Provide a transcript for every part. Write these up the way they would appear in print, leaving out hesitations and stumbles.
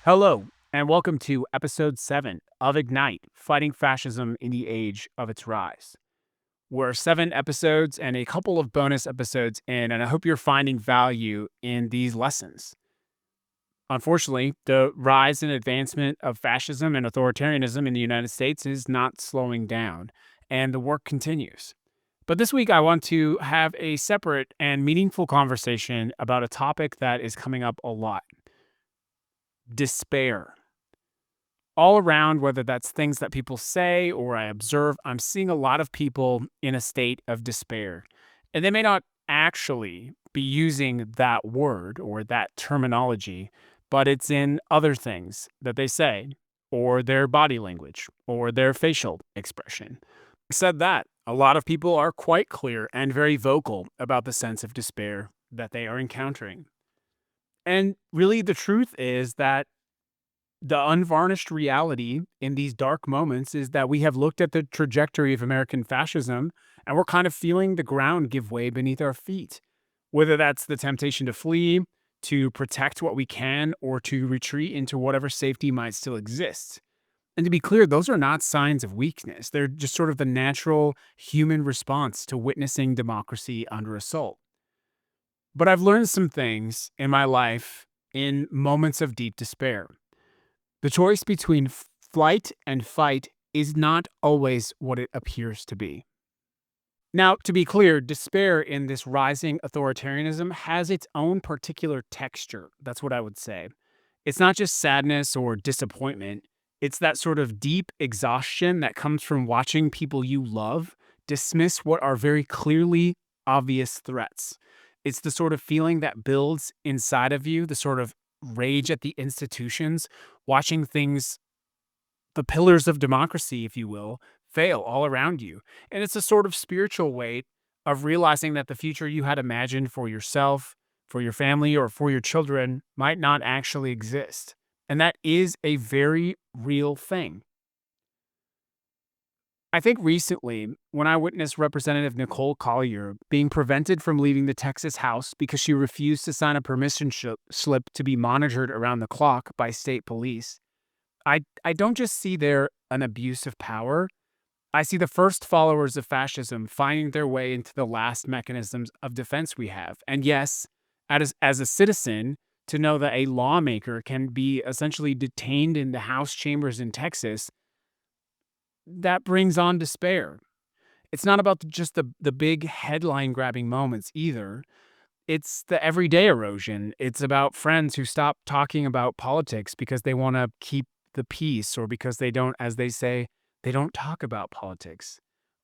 Hello, and welcome to episode 7 of Ignite Fighting Fascism in the Age of Its Rise. We're 7 episodes and a couple of bonus episodes in, and I hope you're finding value in these lessons. Unfortunately, the rise and advancement of fascism and authoritarianism in the United States is not slowing down, and the work continues. But this week, I want to have a separate and meaningful conversation about a topic that is coming up a lot: despair. All around, whether that's things that people say or I observe, I'm seeing a lot of people in a state of despair. And they may not actually be using that word or that terminology, but it's in other things that they say, or their body language, or their facial expression. Said that, a lot of people are quite clear and very vocal about the sense of despair that they are encountering. And really, the truth is that the unvarnished reality in these dark moments is that we have looked at the trajectory of American fascism and we're kind of feeling the ground give way beneath our feet. Whether that's the temptation to flee, to protect what we can, or to retreat into whatever safety might still exist. And to be clear, those are not signs of weakness. They're just sort of the natural human response to witnessing democracy under assault. But I've learned some things in my life in moments of deep despair. The choice between flight and fight is not always what it appears to be. Now, to be clear, despair in this rising authoritarianism has its own particular texture. That's what I would say. It's not just sadness or disappointment, it's that sort of deep exhaustion that comes from watching people you love dismiss what are very clearly obvious threats. It's the sort of feeling that builds inside of you, the sort of rage at the institutions, watching things, the pillars of democracy, if you will, fail all around you. And it's a sort of spiritual weight of realizing that the future you had imagined for yourself, for your family, or for your children might not actually exist. And that is a very real thing. I think recently, when I witnessed Representative Nicole Collier being prevented from leaving the Texas House because she refused to sign a permission slip to be monitored around the clock by state police, I don't just see there an abuse of power. I see the first followers of fascism finding their way into the last mechanisms of defense we have. And yes, as a citizen, to know that a lawmaker can be essentially detained in the House chambers in Texas, that brings on despair. It's not about just the big headline grabbing moments either. It's the everyday erosion. It's about friends who stop talking about politics because they want to keep the peace, or because they don't, as they say, they don't talk about politics.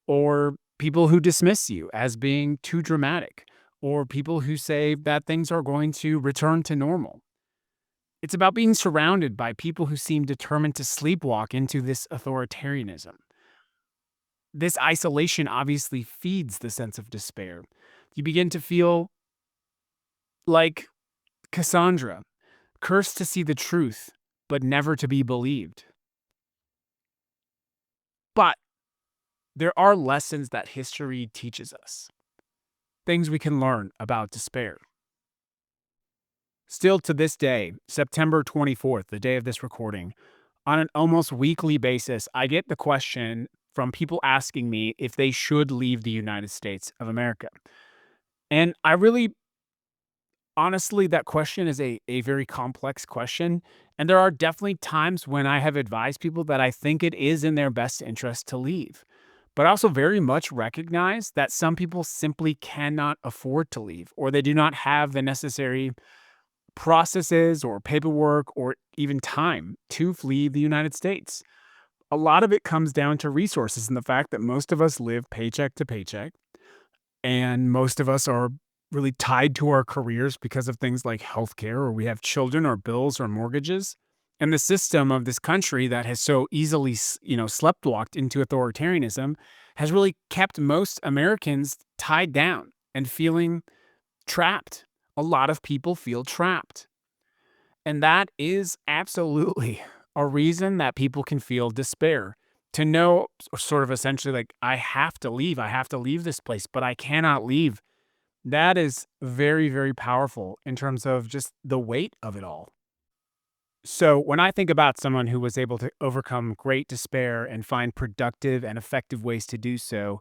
Or people who dismiss you as being too dramatic, or people who say that things are going to return to normal. It's about being surrounded by people who seem determined to sleepwalk into this authoritarianism. This isolation obviously feeds the sense of despair. You begin to feel like Cassandra, cursed to see the truth, but never to be believed. But there are lessons that history teaches us, things we can learn about despair. Still to this day, September 24th, the day of this recording, on an almost weekly basis, I get the question from people asking me if they should leave the United States of America. And I really, honestly, that question is a very complex question. And there are definitely times when I have advised people that I think it is in their best interest to leave. But I also very much recognize that some people simply cannot afford to leave, or they do not have the necessary processes or paperwork or even time to flee the United States. A lot of it comes down to resources and the fact that most of us live paycheck to paycheck, and most of us are really tied to our careers because of things like healthcare, or we have children or bills or mortgages. And the system of this country that has so easily, sleptwalked into authoritarianism has really kept most Americans tied down and feeling trapped. A lot of people feel trapped. And that is absolutely a reason that people can feel despair. To know, sort of essentially, like, I have to leave this place, but I cannot leave. That is very, very powerful in terms of just the weight of it all. So, when I think about someone who was able to overcome great despair and find productive and effective ways to do so,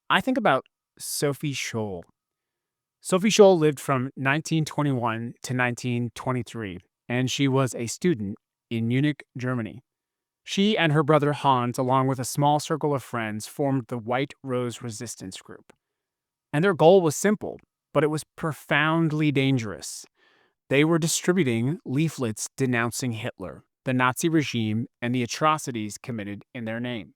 I think about Sophie Scholl. Sophie Scholl lived from 1921 to 1923, and she was a student in Munich, Germany. She and her brother Hans, along with a small circle of friends, formed the White Rose Resistance Group. And their goal was simple, but it was profoundly dangerous. They were distributing leaflets denouncing Hitler, the Nazi regime, and the atrocities committed in their name.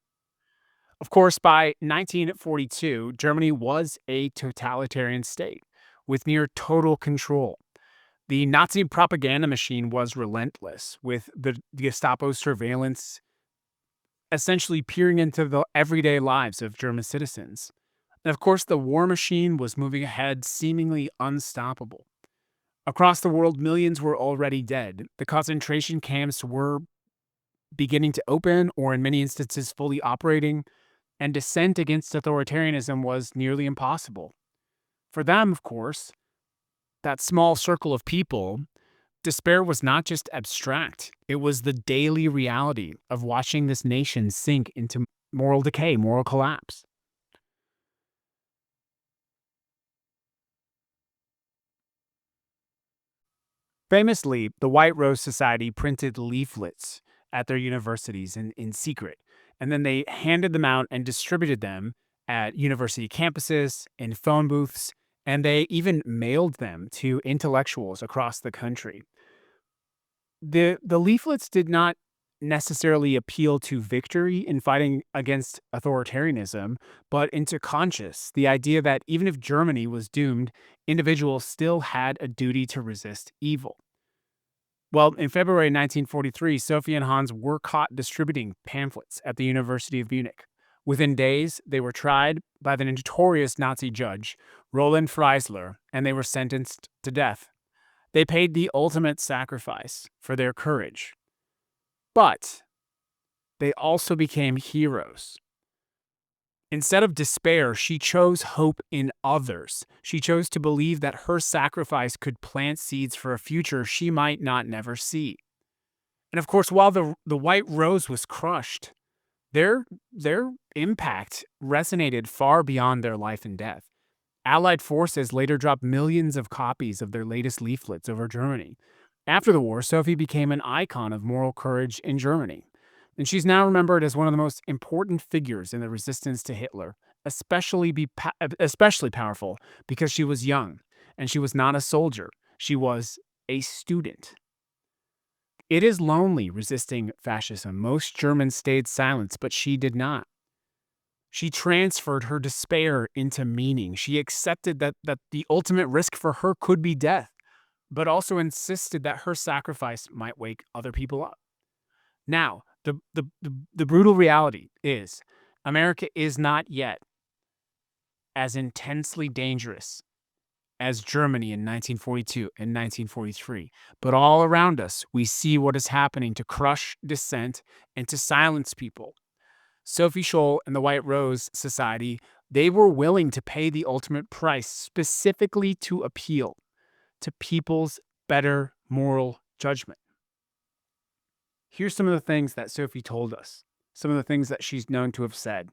Of course, by 1942, Germany was a totalitarian state with near total control. The Nazi propaganda machine was relentless, with the Gestapo's surveillance essentially peering into the everyday lives of German citizens. And of course, the war machine was moving ahead, seemingly unstoppable. Across the world, millions were already dead. The concentration camps were beginning to open, or in many instances, fully operating, and dissent against authoritarianism was nearly impossible. For them, of course, that small circle of people, despair was not just abstract, it was the daily reality of watching this nation sink into moral decay, moral collapse. Famously, the White Rose Society printed leaflets at their universities in secret, and then they handed them out and distributed them at university campuses, in phone booths, and they even mailed them to intellectuals across the country. The leaflets did not necessarily appeal to victory in fighting against authoritarianism, but into conscience, the idea that even if Germany was doomed, individuals still had a duty to resist evil. Well, in February 1943, Sophie and Hans were caught distributing pamphlets at the University of Munich. Within days, they were tried by the notorious Nazi judge, Roland Freisler, and they were sentenced to death. They paid the ultimate sacrifice for their courage, but they also became heroes. Instead of despair, she chose hope in others. She chose to believe that her sacrifice could plant seeds for a future she might not never see. And of course, while the White Rose was crushed, their impact resonated far beyond their life and death. Allied forces later dropped millions of copies of their latest leaflets over Germany. After the war, Sophie became an icon of moral courage in Germany, and she's now remembered as one of the most important figures in the resistance to Hitler, especially powerful because she was young and she was not a soldier. She was a student. It is lonely resisting fascism. Most Germans stayed silent, but she did not. She transferred her despair into meaning. She accepted that the ultimate risk for her could be death, but also insisted that her sacrifice might wake other people up. Now, the brutal reality is America is not yet as intensely dangerous as Germany in 1942 and 1943. But all around us, we see what is happening to crush dissent and to silence people. Sophie Scholl and the White Rose Society, they were willing to pay the ultimate price specifically to appeal to people's better moral judgment. Here's some of the things that Sophie told us, some of the things that she's known to have said.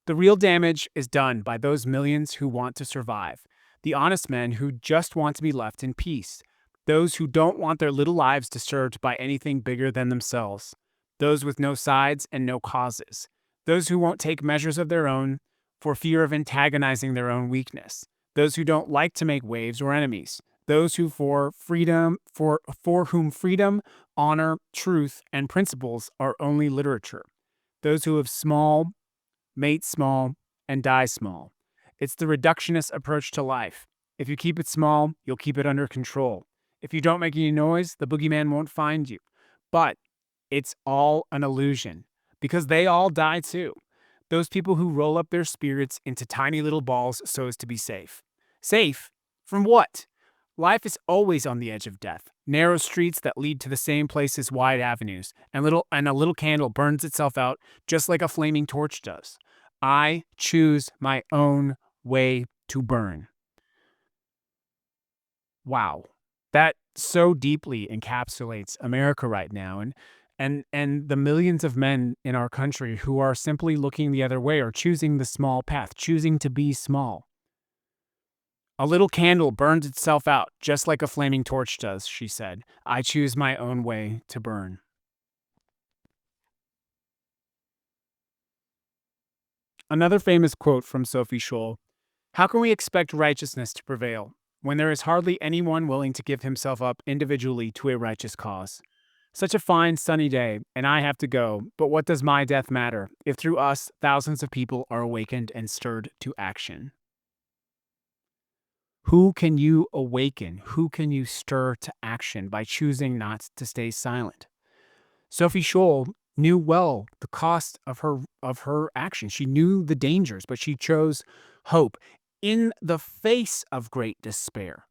The real damage is done by those millions who want to survive, the honest men who just want to be left in peace, those who don't want their little lives disturbed by anything bigger than themselves, those with no sides and no causes, those who won't take measures of their own for fear of antagonizing their own weakness, those who don't like to make waves or enemies, those who for whom freedom, honor, truth, and principles are only literature, those who have small mate small, and die small. It's the reductionist approach to life. If you keep it small, you'll keep it under control. If you don't make any noise, the boogeyman won't find you. But it's all an illusion because they all die too. Those people who roll up their spirits into tiny little balls so as to be safe. Safe? From what? Life is always on the edge of death. Narrow streets that lead to the same place as wide avenues, and a little candle burns itself out just like a flaming torch does. I choose my own way to burn. Wow. That so deeply encapsulates America right now, and the millions of men in our country who are simply looking the other way or choosing the small path, choosing to be small. A little candle burns itself out, just like a flaming torch does, she said. I choose my own way to burn. Another famous quote from Sophie Scholl: how can we expect righteousness to prevail when there is hardly anyone willing to give himself up individually to a righteous cause? Such a fine sunny day, and I have to go, but what does my death matter if through us thousands of people are awakened and stirred to action? Who can you awaken? Who can you stir to action by choosing not to stay silent? Sophie Scholl knew well the cost of her action. She knew the dangers, but she chose hope in the face of great despair.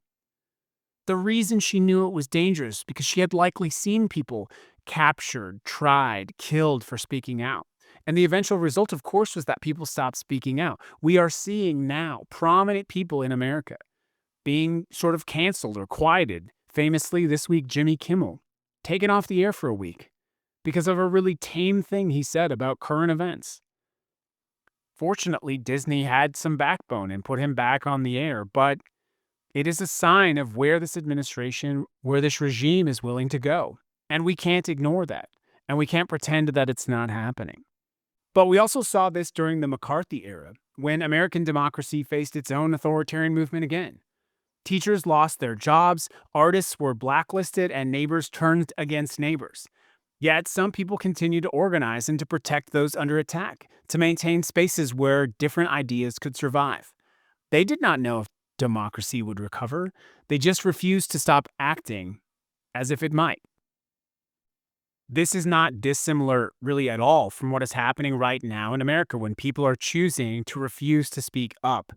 The reason she knew it was dangerous because she had likely seen people captured, tried, killed for speaking out. And the eventual result, of course, was that people stopped speaking out. We are seeing now prominent people in America being sort of canceled or quieted. Famously, this week, Jimmy Kimmel taken off the air for a week because of a really tame thing he said about current events. Fortunately, Disney had some backbone and put him back on the air, but it is a sign of where this administration, where this regime is willing to go. And we can't ignore that. And we can't pretend that it's not happening. But we also saw this during the McCarthy era, when American democracy faced its own authoritarian movement again. Teachers lost their jobs, artists were blacklisted, and neighbors turned against neighbors. Yet some people continue to organize and to protect those under attack, to maintain spaces where different ideas could survive. They did not know if democracy would recover. They just refused to stop acting as if it might. This is not dissimilar, really, at all from what is happening right now in America when people are choosing to refuse to speak up.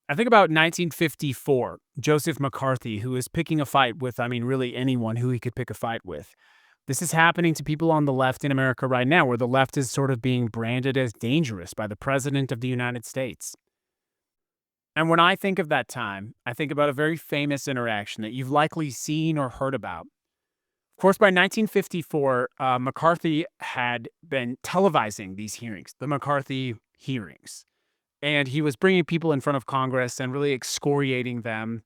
I think about 1954, Joseph McCarthy, who is picking a fight with, really anyone who he could pick a fight with. This is happening to people on the left in America right now, where the left is sort of being branded as dangerous by the President of the United States. And when I think of that time, I think about a very famous interaction that you've likely seen or heard about. Of course, by 1954, McCarthy had been televising these hearings, the McCarthy hearings. And he was bringing people in front of Congress and really excoriating them.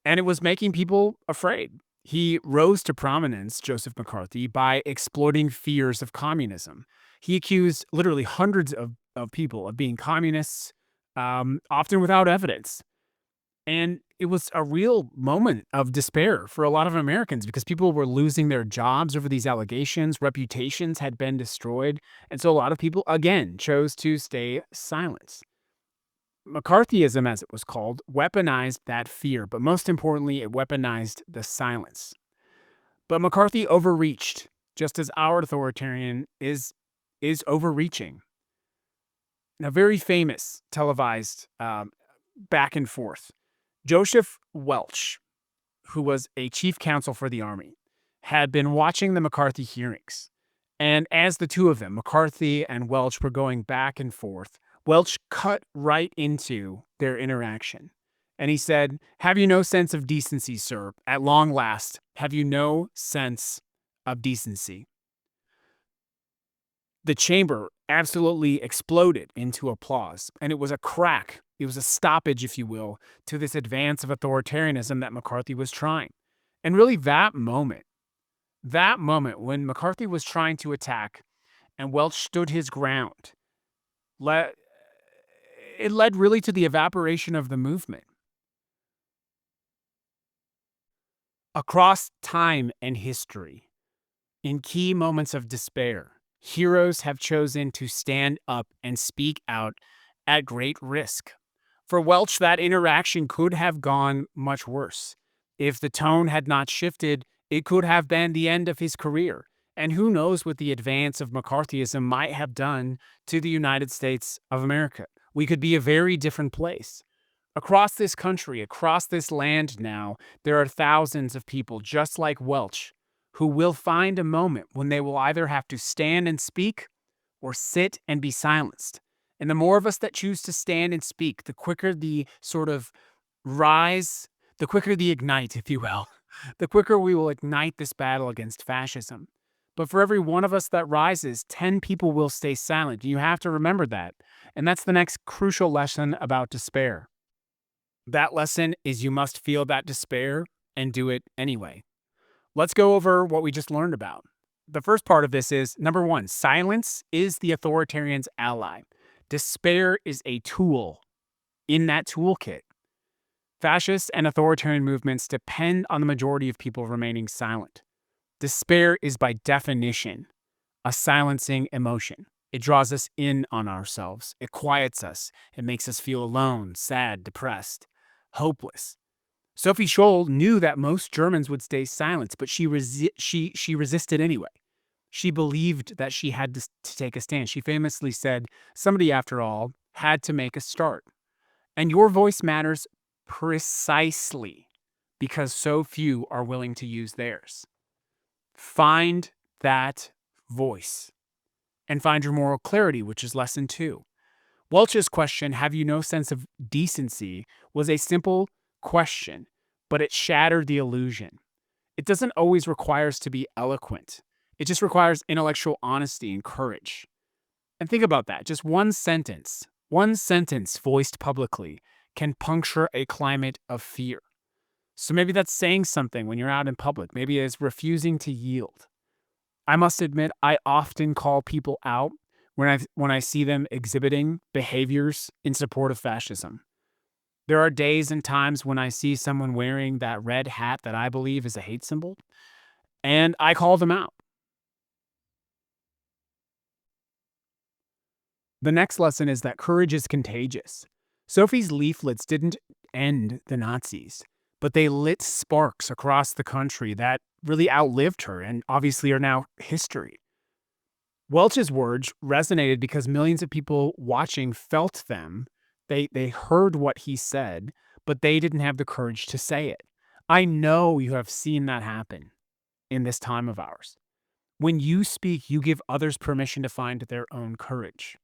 And it was making people afraid. He rose to prominence, Joseph McCarthy, by exploiting fears of communism. He accused literally hundreds of people of being communists, often without evidence. And it was a real moment of despair for a lot of Americans because people were losing their jobs over these allegations. Reputations had been destroyed. And so a lot of people, again, chose to stay silent. McCarthyism, as it was called, weaponized that fear, but most importantly, it weaponized the silence. But McCarthy overreached, just as our authoritarian is overreaching. Now, very famous televised back and forth. Joseph Welch, who was a chief counsel for the Army, had been watching the McCarthy hearings. And as the two of them, McCarthy and Welch, were going back and forth, Welch cut right into their interaction. And he said, "Have you no sense of decency, sir? At long last, have you no sense of decency?" The chamber absolutely exploded into applause, and it was a crack. It was a stoppage, if you will, to this advance of authoritarianism that McCarthy was trying. And really, that moment when McCarthy was trying to attack and Welch stood his ground, it led really to the evaporation of the movement. Across time and history, in key moments of despair, heroes have chosen to stand up and speak out at great risk. For Welch, that interaction could have gone much worse. If the tone had not shifted, it could have been the end of his career. And who knows what the advance of McCarthyism might have done to the United States of America. We could be a very different place. Across this country, across this land now, there are thousands of people just like Welch who will find a moment when they will either have to stand and speak or sit and be silenced. And the more of us that choose to stand and speak, the quicker the sort of rise, the quicker the ignite, if you will, the quicker we will ignite this battle against fascism. But for every one of us that rises, 10 people will stay silent. You have to remember that. And that's the next crucial lesson about despair. That lesson is you must feel that despair and do it anyway. Let's go over what we just learned about. The first part of this is number one, silence is the authoritarian's ally. Despair is a tool in that toolkit. Fascist and authoritarian movements depend on the majority of people remaining silent. Despair is, by definition, a silencing emotion. It draws us in on ourselves. It quiets us. It makes us feel alone, sad, depressed, hopeless. Sophie Scholl knew that most Germans would stay silent, but she resisted anyway. She believed that she had to take a stand. She famously said, somebody, after all, had to make a start. And your voice matters precisely because so few are willing to use theirs. Find that voice and find your moral clarity, which is lesson 2. Welch's question, have you no sense of decency, was a simple question, but it shattered the illusion. It doesn't always require us to be eloquent. It just requires intellectual honesty and courage. And think about that. Just one sentence voiced publicly can puncture a climate of fear. So maybe that's saying something when you're out in public. Maybe it's refusing to yield. I must admit, I often call people out when I see them exhibiting behaviors in support of fascism. There are days and times when I see someone wearing that red hat that I believe is a hate symbol, and I call them out. The next lesson is that courage is contagious. Sophie's leaflets didn't end the Nazis, but they lit sparks across the country that really outlived her and obviously are now history. Welch's words resonated because millions of people watching felt them. They heard what he said, but they didn't have the courage to say it. I know you have seen that happen in this time of ours. When you speak, you give others permission to find their own courage.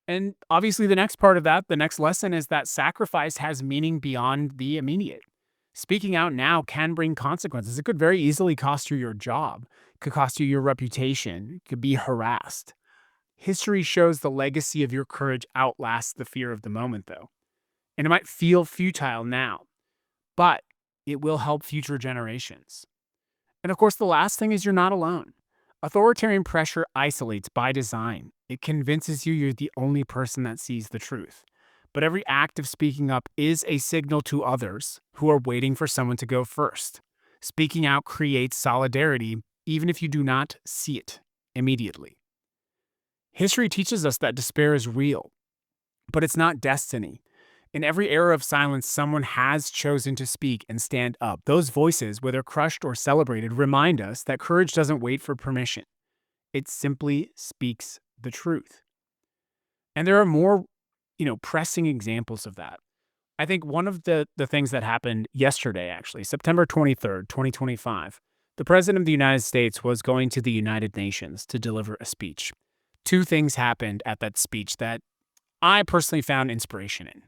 And obviously, the next part of that, the next lesson is that sacrifice has meaning beyond the immediate. Speaking out now can bring consequences. It could very easily cost you your job, it could cost you your reputation, it could be harassed. History shows the legacy of your courage outlasts the fear of the moment, though. And it might feel futile now, but it will help future generations. And of course, the last thing is you're not alone. Authoritarian pressure isolates by design. It convinces you you're the only person that sees the truth. But every act of speaking up is a signal to others who are waiting for someone to go first. Speaking out creates solidarity, even if you do not see it immediately. History teaches us that despair is real, but it's not destiny. In every era of silence, someone has chosen to speak and stand up. Those voices, whether crushed or celebrated, remind us that courage doesn't wait for permission. It simply speaks the truth. And there are more, pressing examples of that. I think one of the things that happened yesterday, actually, September 23rd, 2025, the President of the United States was going to the United Nations to deliver a speech. Two things happened at that speech that I personally found inspiration in.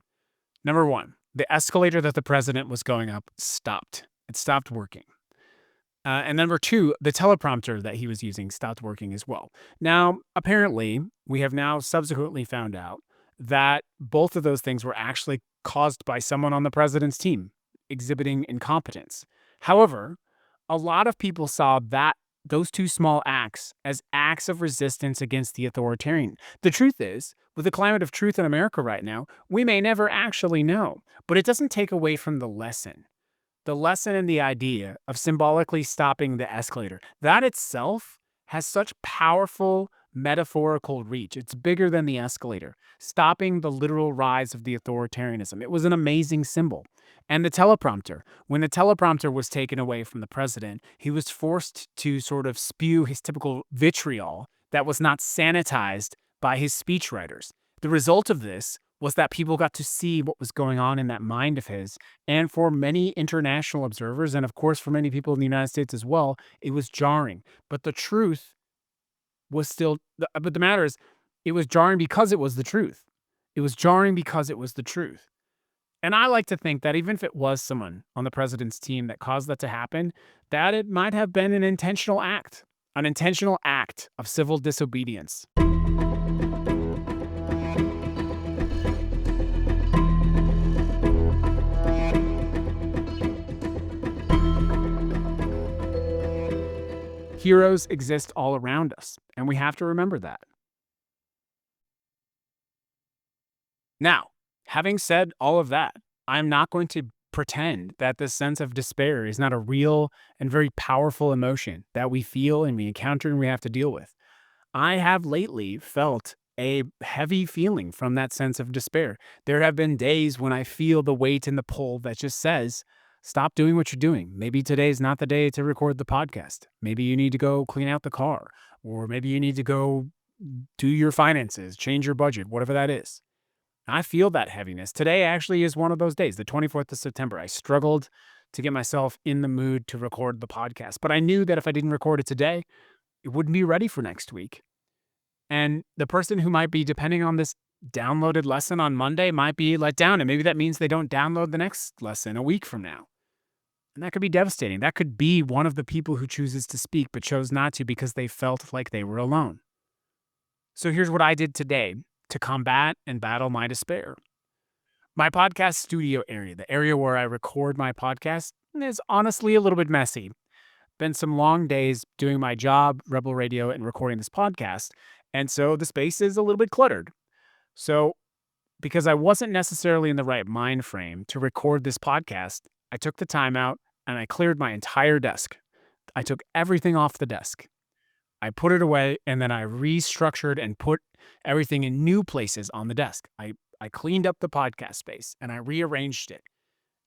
Number one, the escalator that the president was going up stopped. It stopped working. And number two, the teleprompter that he was using stopped working as well. Now, apparently, we have now subsequently found out that both of those things were actually caused by someone on the president's team exhibiting incompetence. However, a lot of people saw those two small acts as acts of resistance against the authoritarian. The truth is, with the climate of truth in America right now, we may never actually know, but it doesn't take away from the lesson. The lesson and the idea of symbolically stopping the escalator, that itself has such powerful metaphorical reach. It's bigger than the escalator, stopping the literal rise of the authoritarianism. It was an amazing symbol. And the teleprompter, when the teleprompter was taken away from the president, he was forced to sort of spew his typical vitriol that was not sanitized by his speechwriters. The result of this was that people got to see what was going on in that mind of his. And for many international observers, and of course for many people in the United States as well, it was jarring. But the truth was still, but the matter is, it was jarring because it was the truth. It was jarring because it was the truth. And I like to think that even if it was someone on the president's team that caused that to happen, that it might have been an intentional act of civil disobedience. Heroes exist all around us, and we have to remember that. Now, having said all of that, I'm not going to pretend that this sense of despair is not a real and very powerful emotion that we feel and we encounter and we have to deal with. I have lately felt a heavy feeling from that sense of despair. There have been days when I feel the weight in the pull that just says, stop doing what you're doing. Maybe today's not the day to record the podcast. Maybe you need to go clean out the car, or maybe you need to go do your finances, change your budget, whatever that is. I feel that heaviness. Today actually is one of those days, the 24th of September. I struggled to get myself in the mood to record the podcast, but I knew that if I didn't record it today, it wouldn't be ready for next week. And the person who might be depending on this downloaded lesson on Monday might be let down. And maybe that means they don't download the next lesson a week from now. And that could be devastating. That could be one of the people who chooses to speak but chose not to because they felt like they were alone. So here's what I did today to combat and battle my despair. My podcast studio area, the area where I record my podcast, is honestly a little bit messy. Been some long days doing my job, Rebel Radio, and recording this podcast. And so the space is a little bit cluttered. So because I wasn't necessarily in the right mind frame to record this podcast, I took the time out and I cleared my entire desk. I took everything off the desk. I put it away and then I restructured and put everything in new places on the desk. I cleaned up the podcast space and I rearranged it.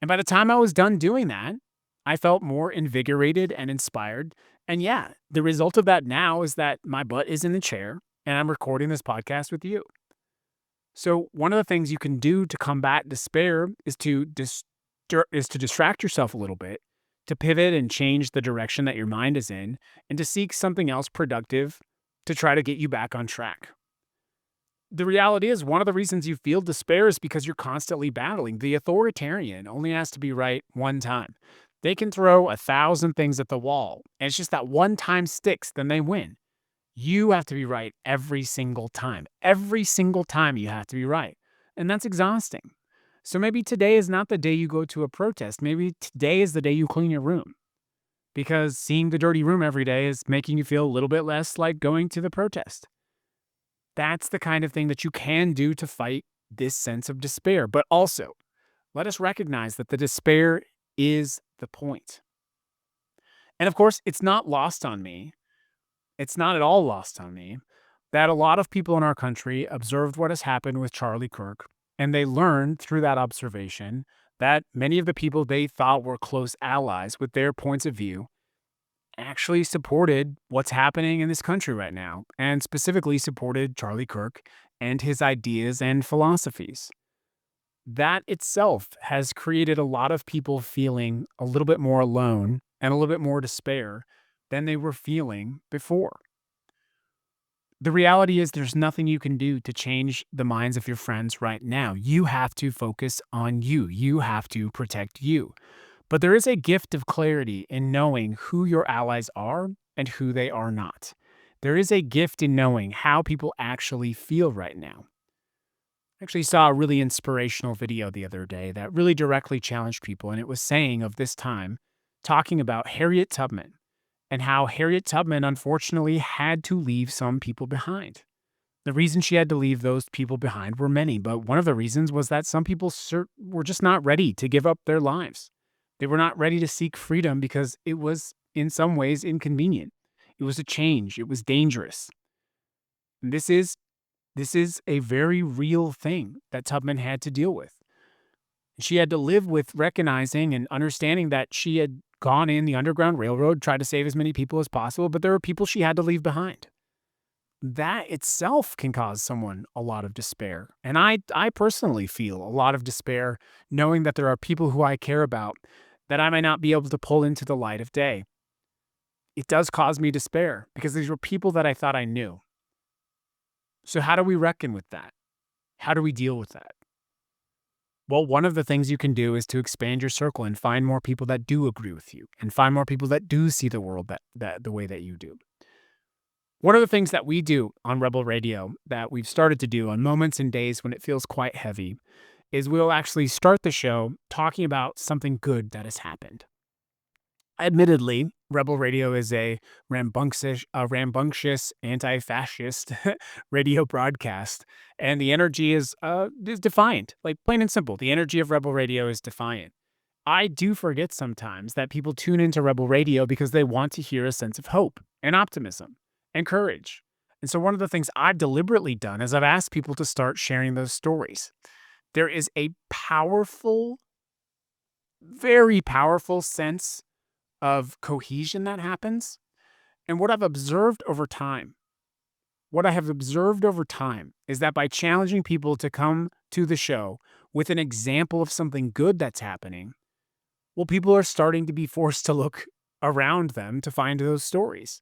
And by the time I was done doing that, I felt more invigorated and inspired. And yeah, the result of that now is that my butt is in the chair and I'm recording this podcast with you. So one of the things you can do to combat despair is to distract yourself a little bit, to pivot and change the direction that your mind is in, and to seek something else productive to try to get you back on track. The reality is one of the reasons you feel despair is because you're constantly battling. The authoritarian only has to be right one time. They can throw 1,000 things at the wall, and it's just that one time sticks, then they win. You have to be right every single time. Every single time you have to be right. And that's exhausting. So maybe today is not the day you go to a protest. Maybe today is the day you clean your room. Because seeing the dirty room every day is making you feel a little bit less like going to the protest. That's the kind of thing that you can do to fight this sense of despair. But also, let us recognize that the despair is the point. And of course, it's not lost on me. It's not at all lost on me that a lot of people in our country observed what has happened with Charlie Kirk, and they learned through that observation that many of the people they thought were close allies with their points of view actually supported what's happening in this country right now, and specifically supported Charlie Kirk and his ideas and philosophies. That itself has created a lot of people feeling a little bit more alone and a little bit more despair than they were feeling before. The reality is there's nothing you can do to change the minds of your friends right now. You have to focus on you. You have to protect you. But there is a gift of clarity in knowing who your allies are and who they are not. There is a gift in knowing how people actually feel right now. I actually saw a really inspirational video the other day that really directly challenged people, and it was saying of this time, talking about Harriet Tubman and how Harriet Tubman unfortunately had to leave some people behind. The reason she had to leave those people behind were many, but one of the reasons was that some people were just not ready to give up their lives. They were not ready to seek freedom because it was, in some ways, inconvenient. It was a change. It was dangerous. And this is a very real thing that Tubman had to deal with. She had to live with recognizing and understanding that she had gone in the Underground Railroad, tried to save as many people as possible, but there were people she had to leave behind. That itself can cause someone a lot of despair. And I personally feel a lot of despair knowing that there are people who I care about that I might not be able to pull into the light of day. It does cause me despair because these were people that I thought I knew. So how do we reckon with that? How do we deal with that? Well, one of the things you can do is to expand your circle and find more people that do agree with you and find more people that do see the world that the way that you do. One of the things that we do on Rebel Radio that we've started to do on moments and days when it feels quite heavy is we'll actually start the show talking about something good that has happened. Admittedly, Rebel Radio is a rambunctious anti-fascist radio broadcast, and the energy is defiant. Like plain and simple, the energy of Rebel Radio is defiant. I do forget sometimes that people tune into Rebel Radio because they want to hear a sense of hope and optimism and courage. And so, one of the things I've deliberately done is I've asked people to start sharing those stories. There is a powerful, very powerful sense of cohesion that happens. And what I have observed over time is that by challenging people to come to the show with an example of something good that's happening, well, people are starting to be forced to look around them to find those stories.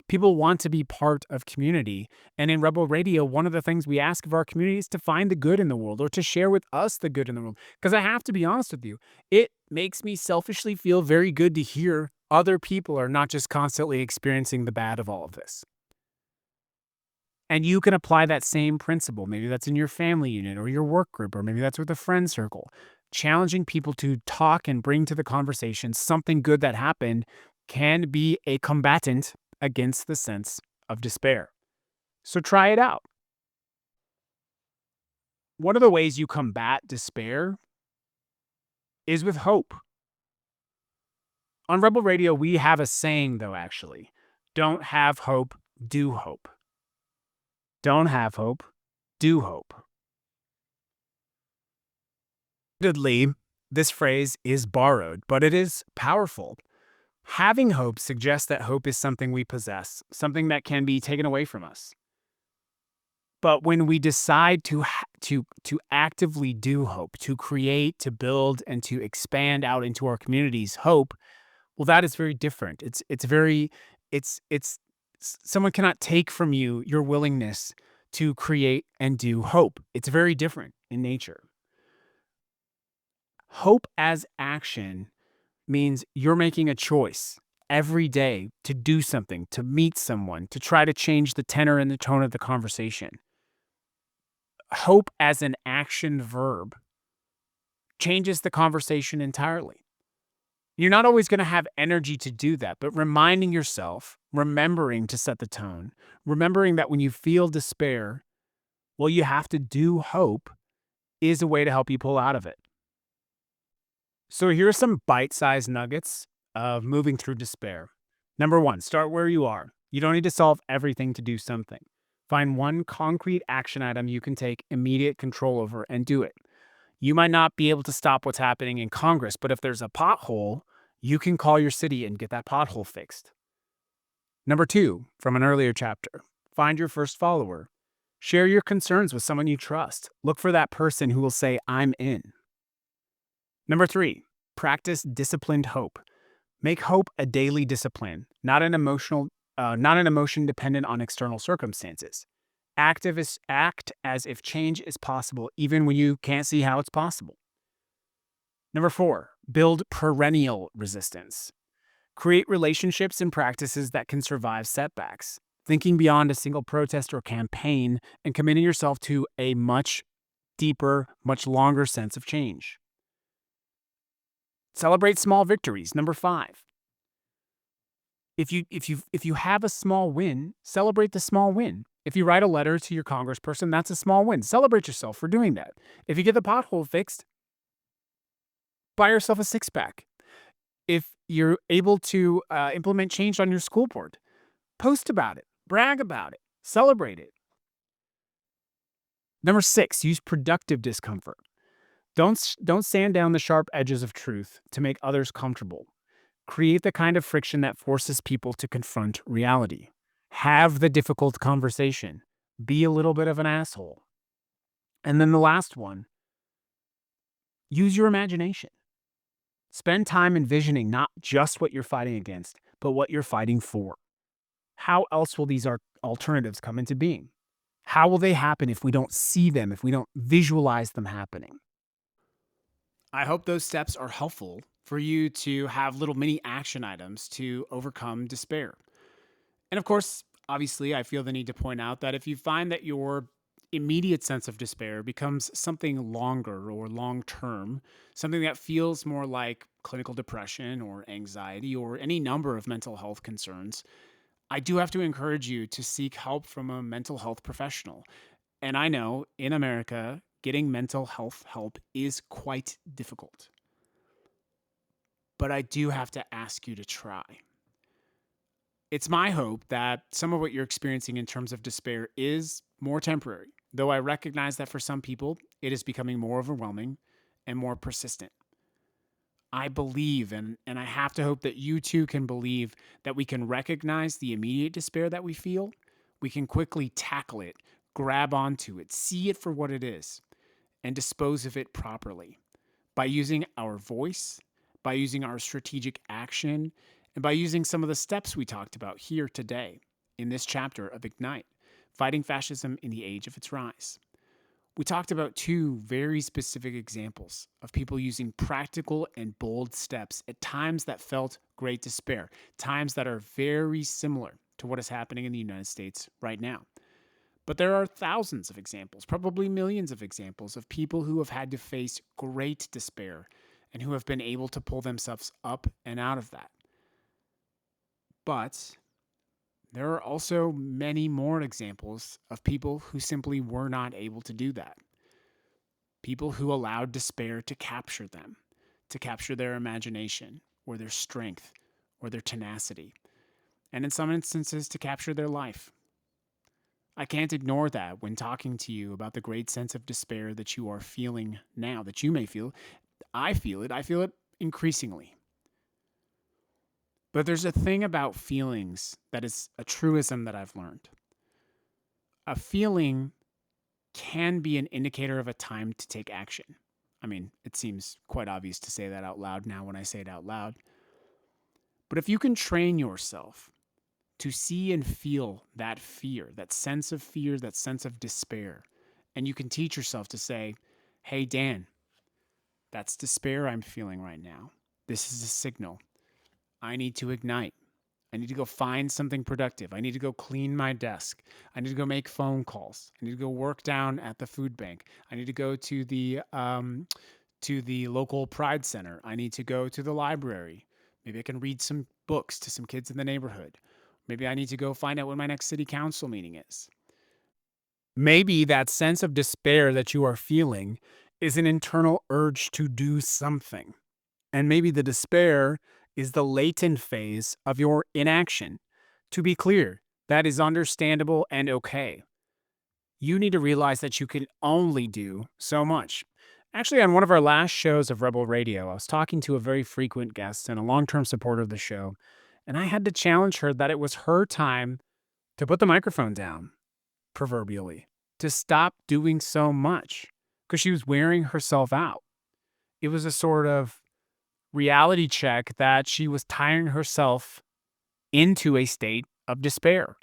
People want to be part of community. And in Rebel Radio, one of the things we ask of our community is to find the good in the world or to share with us the good in the world. Because I have to be honest with you, it makes me selfishly feel very good to hear other people are not just constantly experiencing the bad of all of this. And you can apply that same principle. Maybe that's in your family unit or your work group, or maybe that's with a friend circle. Challenging people to talk and bring to the conversation something good that happened can be a combatant against the sense of despair. So try it out. One of the ways you combat despair is with hope. On Rebel Radio, we have a saying, though, actually: don't have hope, do hope. Don't have hope, do hope. Admittedly, this phrase is borrowed, but it is powerful. Having hope suggests that hope is something we possess, something that can be taken away from us. But when we decide to actively do hope, to create, to build, and to expand out into our communities hope, well, that is very different. Someone cannot take from you your willingness to create and do hope. It's very different in nature. Hope as action means you're making a choice every day to do something, to meet someone, to try to change the tenor and the tone of the conversation. Hope as an action verb changes the conversation entirely. You're not always going to have energy to do that, but reminding yourself, remembering to set the tone, remembering that when you feel despair, well, you have to do hope is a way to help you pull out of it. So here are some bite-sized nuggets of moving through despair. Number one, start where you are. You don't need to solve everything to do something. Find one concrete action item you can take immediate control over and do it. You might not be able to stop what's happening in Congress, but if there's a pothole, you can call your city and get that pothole fixed. Number two, from an earlier chapter, find your first follower. Share your concerns with someone you trust. Look for that person who will say, I'm in. Number three, practice disciplined hope. Make hope a daily discipline, not an emotion dependent on external circumstances. Act as if change is possible, even when you can't see how it's possible. Number four, build perennial resistance. Create relationships and practices that can survive setbacks, thinking beyond a single protest or campaign and committing yourself to a much deeper, much longer sense of change. Celebrate small victories. Number five, if you have a small win, celebrate the small win. If you write a letter to your congressperson, that's a small win. Celebrate yourself for doing that. If you get the pothole fixed, buy yourself a six-pack. If you're able to implement change on your school board, post about it, brag about it, celebrate it. Number six, use productive discomfort. Don't sand down the sharp edges of truth to make others comfortable. Create the kind of friction that forces people to confront reality. Have the difficult conversation. Be a little bit of an asshole. And then the last one, use your imagination. Spend time envisioning not just what you're fighting against, but what you're fighting for. How else will these alternatives come into being? How will they happen if we don't see them, if we don't visualize them happening? I hope those steps are helpful for you to have little mini action items to overcome despair. And of course, obviously, I feel the need to point out that if you find that your immediate sense of despair becomes something longer or long term, something that feels more like clinical depression or anxiety or any number of mental health concerns, I do have to encourage you to seek help from a mental health professional. And I know in America, getting mental health help is quite difficult. But I do have to ask you to try. It's my hope that some of what you're experiencing in terms of despair is more temporary, though I recognize that for some people, it is becoming more overwhelming and more persistent. I believe, and I have to hope that you too can believe that we can recognize the immediate despair that we feel. We can quickly tackle it, grab onto it, see it for what it is, and dispose of it properly by using our voice, by using our strategic action, and by using some of the steps we talked about here today in this chapter of Ignite, Fighting Fascism in the Age of its Rise. We talked about two very specific examples of people using practical and bold steps at times that felt great despair, times that are very similar to what is happening in the United States right now. But there are thousands of examples, probably millions of examples of people who have had to face great despair and who have been able to pull themselves up and out of that. But there are also many more examples of people who simply were not able to do that. People who allowed despair to capture them, to capture their imagination or their strength or their tenacity, and in some instances to capture their life. I can't ignore that when talking to you about the great sense of despair that you are feeling now, that you may feel. I feel it. I feel it increasingly. But there's a thing about feelings that is a truism that I've learned. A feeling can be an indicator of a time to take action. I mean, it seems quite obvious to say that out loud now when I say it out loud. But if you can train yourself to see and feel that fear, that sense of despair, and you can teach yourself to say, hey, Dan, that's despair I'm feeling right now. This is a signal. I need to ignite. I need to go find something productive. I need to go clean my desk. I need to go make phone calls. I need to go work down at the food bank. I need to go to the local Pride Center. I need to go to the library. Maybe I can read some books to some kids in the neighborhood. Maybe I need to go find out when my next city council meeting is. Maybe that sense of despair that you are feeling is an internal urge to do something. And maybe the despair is the latent phase of your inaction. To be clear, that is understandable and okay. You need to realize that you can only do so much. Actually, on one of our last shows of Rebel Radio, I was talking to a very frequent guest and a long term supporter of the show, and I had to challenge her that it was her time to put the microphone down, proverbially, to stop doing so much because she was wearing herself out. It was a sort of reality check that she was tiring herself into a state of despair.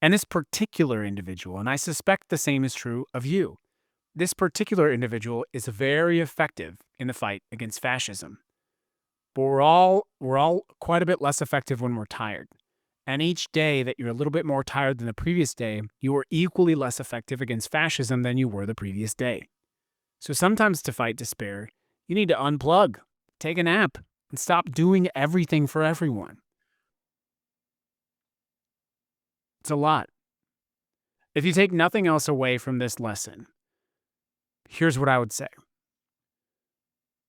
And this particular individual, and I suspect the same is true of you, this particular individual is very effective in the fight against fascism. But we're all quite a bit less effective when we're tired. And each day that you're a little bit more tired than the previous day, you are equally less effective against fascism than you were the previous day. So sometimes to fight despair, you need to unplug, take a nap, and stop doing everything for everyone. It's a lot. If you take nothing else away from this lesson, here's what I would say.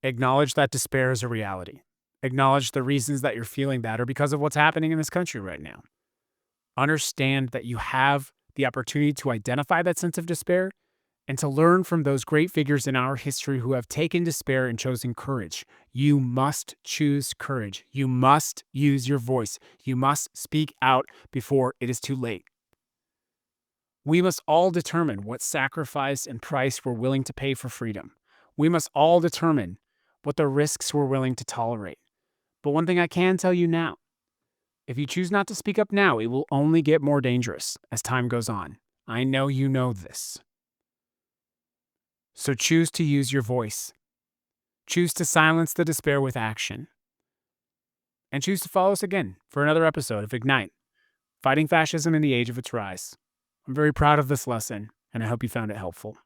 Acknowledge that despair is a reality. Acknowledge the reasons that you're feeling that are because of what's happening in this country right now. Understand that you have the opportunity to identify that sense of despair and to learn from those great figures in our history who have taken despair and chosen courage. You must choose courage. You must use your voice. You must speak out before it is too late. We must all determine what sacrifice and price we're willing to pay for freedom. We must all determine what the risks we're willing to tolerate. But one thing I can tell you now, if you choose not to speak up now, it will only get more dangerous as time goes on. I know you know this. So choose to use your voice. choose to silence the despair with action, and choose to follow us again for another episode of Ignite, Fighting Fascism in the Age of Its Rise. I'm very proud of this lesson, and I hope you found it helpful.